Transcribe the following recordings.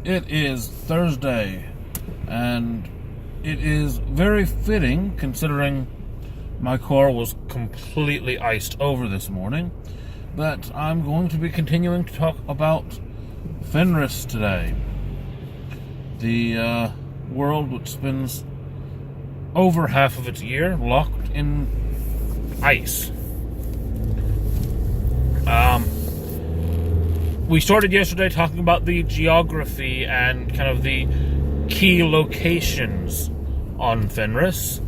It is Thursday, and it is very fitting considering my car was completely iced over this morning that I'm going to be continuing to talk about Fenris today. The world which spends over half of its year locked in ice. We started yesterday talking about the geography and kind of the key locations on Fenris,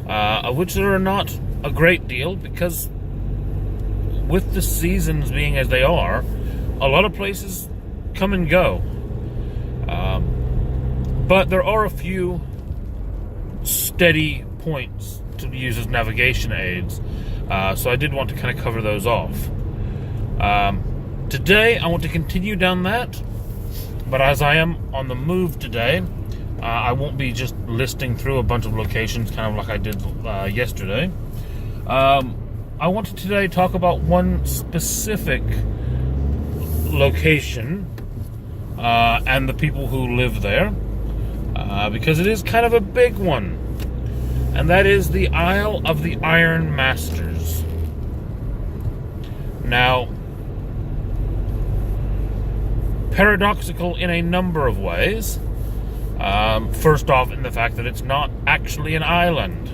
of which there are not a great deal because with the seasons being as they are, a lot of places come and go. But there are a few steady points to use as navigation aids, so I did want to kind of cover those off. Today, I want to continue down that, but as I am on the move today, I won't be just listing through a bunch of locations, kind of like I did yesterday. I want to today talk about one specific location and the people who live there, because it is kind of a big one, and that is the Isle of the Iron Masters. Now, paradoxical in a number of ways. First off, in the fact that it's not actually an island,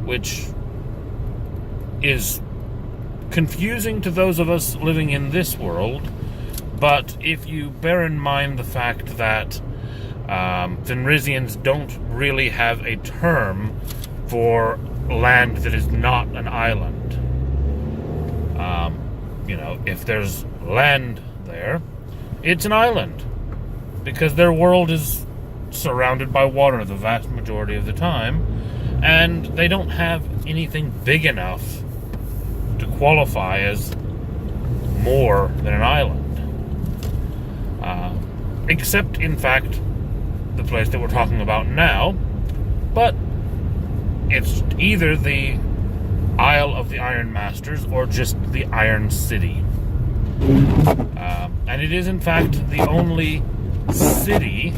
which is confusing to those of us living in this world. But if you bear in mind the fact that Fenrisians don't really have a term for land that is not an island. If there's land there, it's an island, because their world is surrounded by water the vast majority of the time, and they don't have anything big enough to qualify as more than an island. Except, in fact, the place that we're talking about now, but it's either the Isle of the Iron Masters or just the Iron City. And it is, in fact, the only city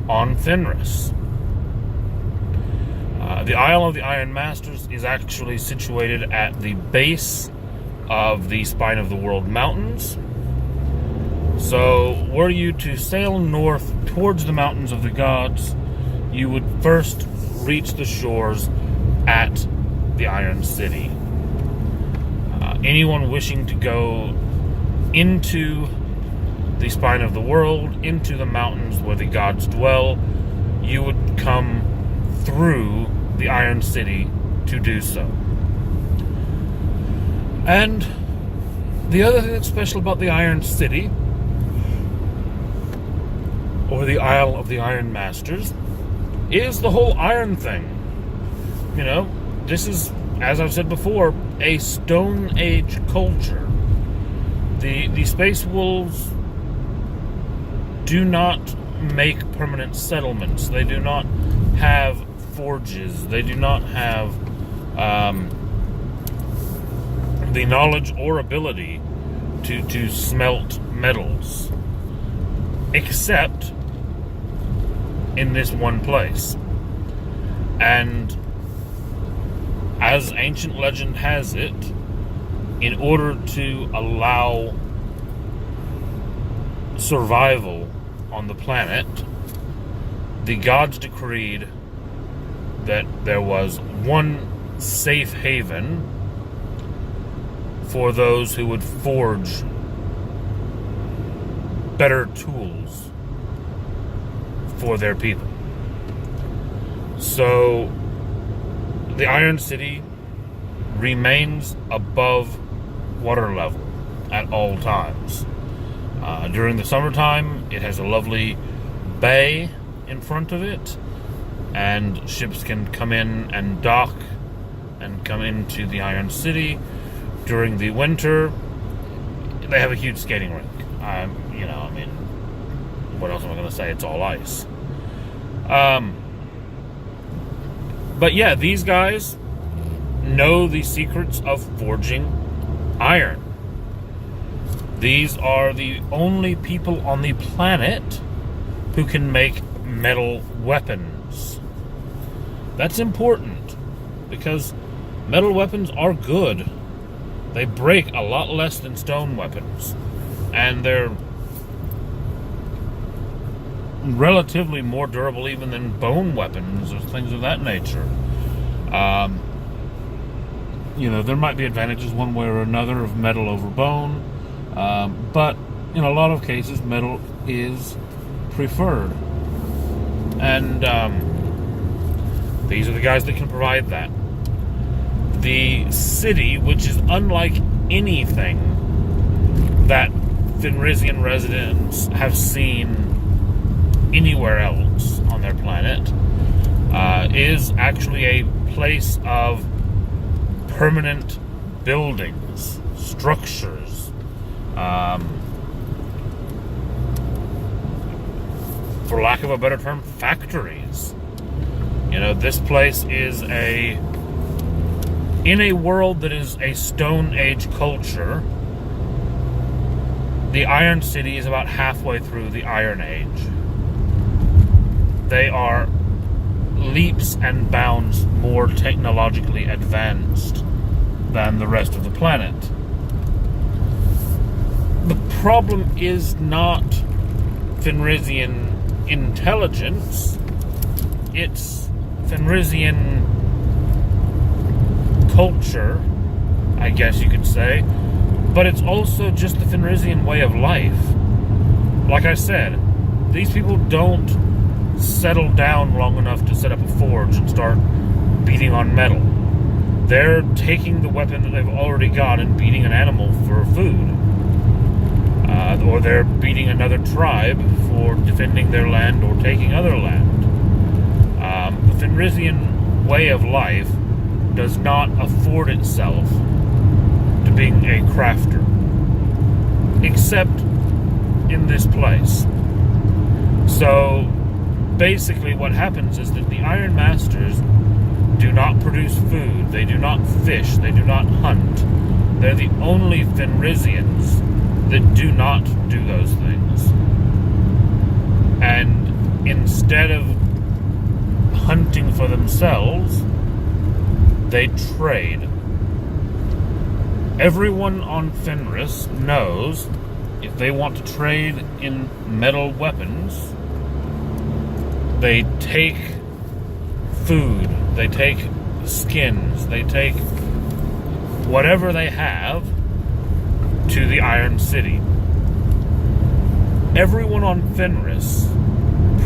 on Fenris. The Isle of the Iron Masters is actually situated at the base of the Spine of the World Mountains. So, were you to sail north towards the Mountains of the Gods, you would first reach the shores at the Iron City. Anyone wishing to go into the Spine of the World, into the mountains where the gods dwell, you would come through the Iron City to do so. And the other thing that's special about the Iron City, or the Isle of the Iron Masters, is the whole iron thing. This is, as I've said before, a Stone Age culture. The Space Wolves do not make permanent settlements. They do not have forges. They do not have the knowledge or ability to smelt metals, except in this one place. And as ancient legend has it, in order to allow survival on the planet, the gods decreed that there was one safe haven for those who would forge better tools for their people. So the Iron City remains above water level at all times. During the summertime, it has a lovely bay in front of it, and ships can come in and dock and come into the Iron City. During the winter, they have a huge skating rink. What else am I going to say? It's all ice. But yeah, these guys know the secrets of forging iron. These are the only people on the planet who can make metal weapons. That's important, because metal weapons are good. They break a lot less than stone weapons, and they're relatively more durable even than bone weapons or things of that nature. There might be advantages one way or another of metal over bone, but in a lot of cases, metal is preferred. And these are the guys that can provide that. The city, which is unlike anything that Fenrisian residents have seen anywhere else on their planet, is actually a place of permanent buildings, structures, for lack of a better term, factories. This place is in a world that is a Stone Age culture. The Iron City is about halfway through the Iron Age. They are leaps and bounds more technologically advanced than the rest of the planet. The problem is not Fenrisian intelligence, it's Fenrisian culture, I guess you could say, but it's also just the Fenrisian way of life. Like I said, these people don't settle down long enough to set up a forge and start beating on metal. They're taking the weapon that they've already got and beating an animal for food. Or they're beating another tribe for defending their land or taking other land. The Fenrisian way of life does not afford itself to being a crafter, except in this place. So basically what happens is that the Iron Masters do not produce food, they do not fish, they do not hunt. They're the only Fenrisians that do not do those things. And instead of hunting for themselves, they trade. Everyone on Fenris knows if they want to trade in metal weapons, they take food, they take skins, they take whatever they have to the Iron City. Everyone on Fenris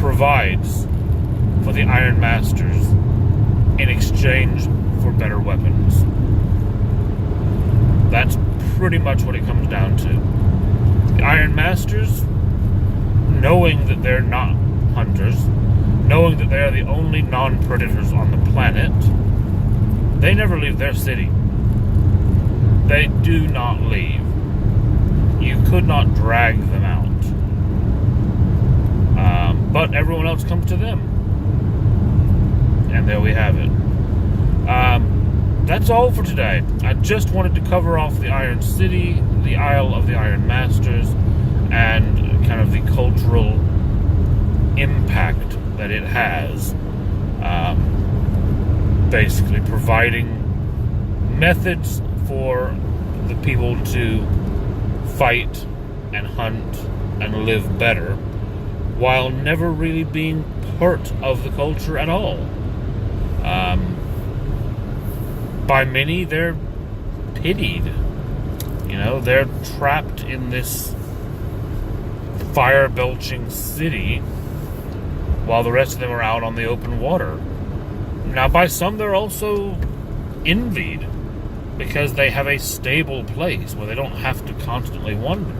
provides for the Iron Masters in exchange for better weapons. That's pretty much what it comes down to. The Iron Masters, knowing that they're not hunters, knowing that they are the only non-predators on the planet, they never leave their city. They do not leave. You could not drag them out. But everyone else comes to them. And there we have it. That's all for today. I just wanted to cover off the Iron City, the Isle of the Iron Masters, and kind of the cultural impact that it has. Basically providing methods for the people to fight and hunt and live better, while never really being part of the culture at all. By many, they're pitied. They're trapped in this fire-belching city while the rest of them are out on the open water. Now, by some, they're also envied because they have a stable place where they don't have to constantly wander.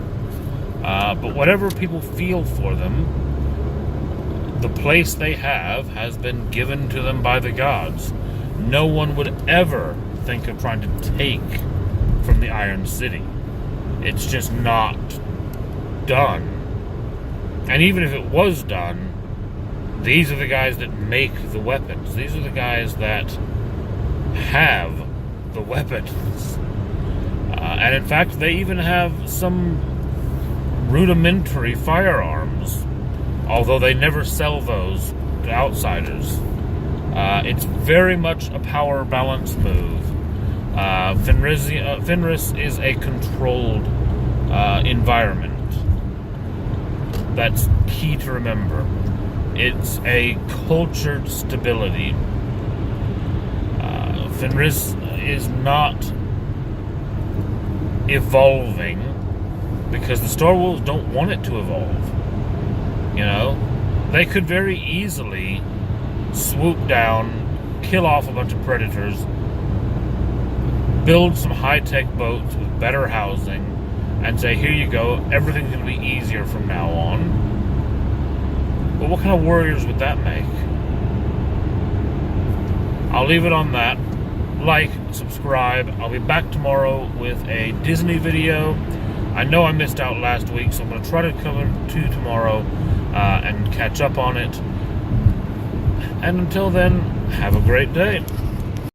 But whatever people feel for them, the place they have has been given to them by the gods. No one would ever think of trying to take from the Iron City. It's just not done. And even if it was done, these are the guys that make the weapons. These are the guys that have the weapons. And in fact, they even have some rudimentary firearms, although they never sell those to outsiders. It's very much a power balance move. Fenris is a controlled environment. That's key to remember. It's a cultured stability. Fenris is not evolving because the Star Wolves don't want it to evolve. You know, they could very easily swoop down, kill off a bunch of predators, build some high-tech boats with better housing, and say, here you go, everything's going to be easier from now on. But what kind of warriors would that make? I'll leave it on that. Like, subscribe. I'll be back tomorrow with a Disney video. I know I missed out last week, so I'm going to try to cover 2 tomorrow and catch up on it. And until then, have a great day.